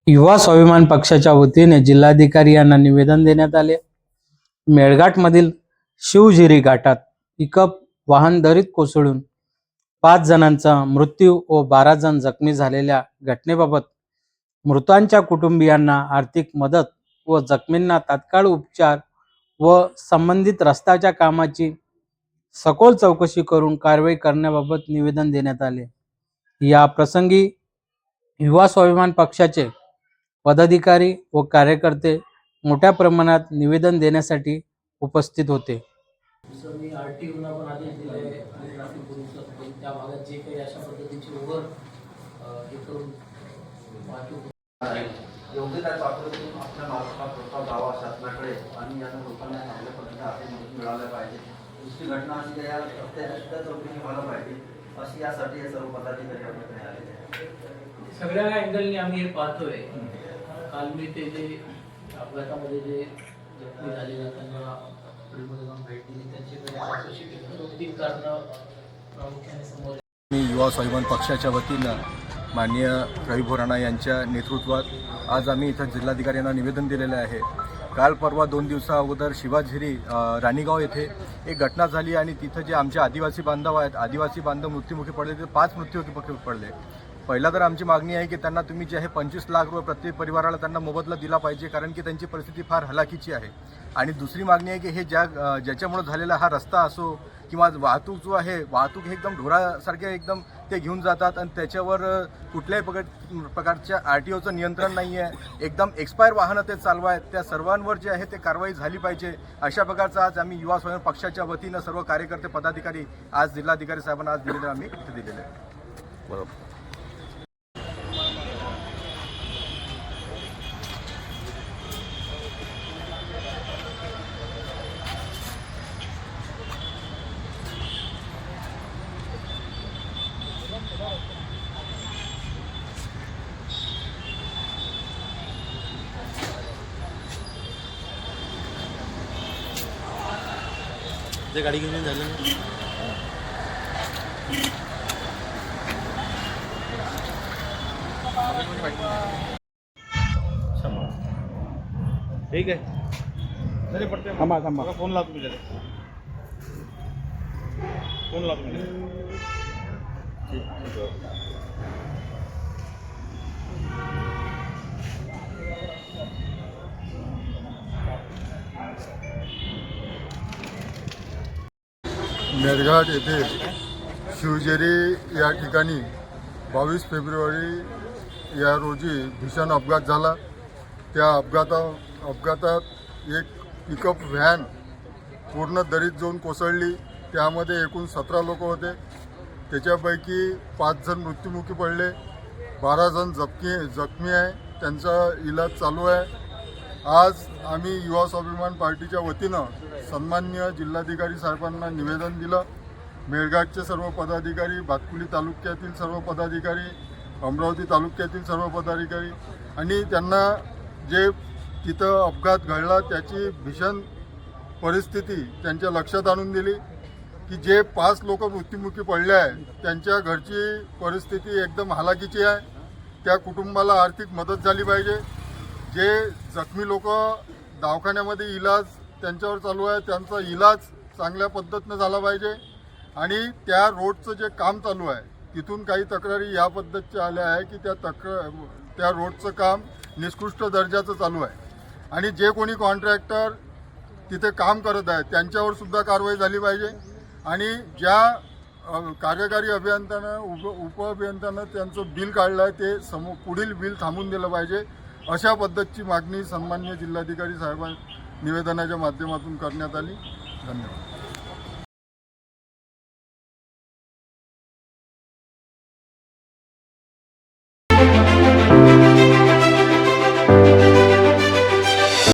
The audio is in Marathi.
युवा स्वाभिमान पक्षाच्या वतीने जिल्हाधिकारी यांना निवेदन देण्यात आले। मेळघाटमधील शिवझिरी घाटात पिकअप वाहन दरीत कोसळून 5 जणांचा मृत्यू व 12 जण जखमी झालेल्या घटनेबाबत मृतांच्या कुटुंबियांना आर्थिक मदत व जखमींना तात्काळ उपचार व संबंधित रस्त्याच्या कामाची सखोल चौकशी करून कारवाई करण्याबाबत निवेदन देण्यात आले। या प्रसंगी युवा स्वाभिमान पक्षाचे पदाधिकारी व कार्यकर्ते मोठ्या प्रमाणात निवेदन देण्यासाठी उपस्थित होते। मी आरटीओला पण आदेश दिले आणि ट्रॅफिक पोलिसांकडून त्या भागात जे काही अशा पद्धतीचे ओव्हर हे करून वाहतूक योग्य त्या वापरून आपल्या महाराष्ट्रात प्रस्ताव द्यावा शासनाकडे आणि या लोकांना चांगल्या पद्धतीने आर्थिक मदत मिळाल्या पाहिजे। दुसरी घटना अशी या रस्त्याच्या चौकशी व्हायला पाहिजे अशी यासाठी हे सर्व पदाधिकारी आपल्याकडे आलेले आहेत। सगळ्या अँगलनी आम्ही हे पाहतोय। काल मी ते जे अपघातामध्ये जे जखमी झालेला त्यांना हॉस्पिटलमध्ये जाऊन भेट दिली, त्यांच्याकडे चौकशी केली। 2-3 कारणं प्रामुख्याने समोर। मी युवा स्वाभिमान पक्षाच्या वतीनं माननीय रवी बोराणा यांच्या नेतृत्वात आज आम्ही इथं जिल्हाधिकारी यांना निवेदन दिलेलं आहे। काल परवा 2 दिवसा अगोदर शिवाझिरी राणीगाव येथे एक घटना झाली आणि तिथं जे आमचे आदिवासी बांधव आहेत, आदिवासी बांधव मृत्युमुखी पडले, ते 5 मृत्युमुखी पडले। पहिला तर आमची मागणी आहे की त्यांना तुम्ही जे आहे 25 लाख रुपये प्रत्येक परिवाराला त्यांना मोबदला दिला पाहिजे, कारण की त्यांची परिस्थिती फार हलाखीची आहे। आणि दुसरी मागणी आहे की हे ज्याच्यामुळे झालेला हा रस्ता असो किंवा वाहतूक जो आहे, वाहतूक हे एकदम ढोरासारखे एकदम ते घेऊन जातात आणि त्याच्यावर कुठल्याही प्रकारच्या आरटीओचं नियंत्रण नाही आहे। एकदम एक्सपायर वाहनं ते चालवायत, त्या सर्वांवर जे आहे ते कारवाई झाली पाहिजे। अशा प्रकारचा आज आम्ही युवा स्वाभिमान पक्षाच्या वतीनं सर्व कार्यकर्ते पदाधिकारी आज जिल्हाधिकारी साहेबांना आज निवेदन आम्ही इथे दिलेलं आहे। बरोबर। ते गाडी घेऊन झालं ठीक आहे। जरी पडते थांबा फोन लाव तुम्ही जरा फोन लाव तुम्ही मेळघाट येथे शिवझिरी या ठिकाणी 22 फेब्रुवारी या रोजी भीषण अपघात झाला। त्या अपघातात एक पिकअप व्हॅन पूर्ण दरीत जाऊन कोसळली। त्यामध्ये एकूण 17 लोक होते, त्याच्यापैकी 5 जण मृत्युमुखी पडले, 12 जण जखमी आहे, त्यांचा इलाज चालू आहे। आज आम्ही युवा स्वाभिमान पार्टीच्या वतीनं सन्माननीय जिल्हाधिकारी साहेबांना निवेदन दिलं। मेळघाटचे सर्व पदाधिकारी, भातकुली तालुक्यातील सर्व पदाधिकारी, अमरावती तालुक्यातील सर्व पदाधिकारी आणि त्यांना जे तिथं अपघात घडला त्याची भीषण परिस्थिती त्यांच्या लक्षात आणून दिली की जे 5 लोक मृत्युमुखी पडले आहे त्यांच्या घरची परिस्थिती एकदम हालाकीची आहे। त्या कुटुंबाला आर्थिक मदत झाली पाहिजे। जे जखमी लोक दवाखान्यामध्ये इलाज त्यांच्यावर चालू आहे, त्यांचा इलाज चांगल्या पद्धतीनं झाला पाहिजे। आणि त्या रोडचं जे काम चालू आहे तिथून काही तक्रारी या पद्धतीच्या आल्या आहे की त्या रोडचं काम निकृष्ट दर्जाचं चालू आहे आणि जे कोणी कॉन्ट्रॅक्टर तिथे काम करत आहे त्यांच्यावर सुद्धा कारवाई झाली पाहिजे। आणि ज्या कार्यकारी अभियंत्यानं उपअभियंत्यानं त्यांचं बिल काढलं आहे ते पुढील बिल थांबून दिलं पाहिजे। अशा पद्धतीची मागणी सन्माननीय जिल्हाधिकारी साहेबांच्या निवेदनाच्या माध्यमातून करण्यात आली। धन्यवाद।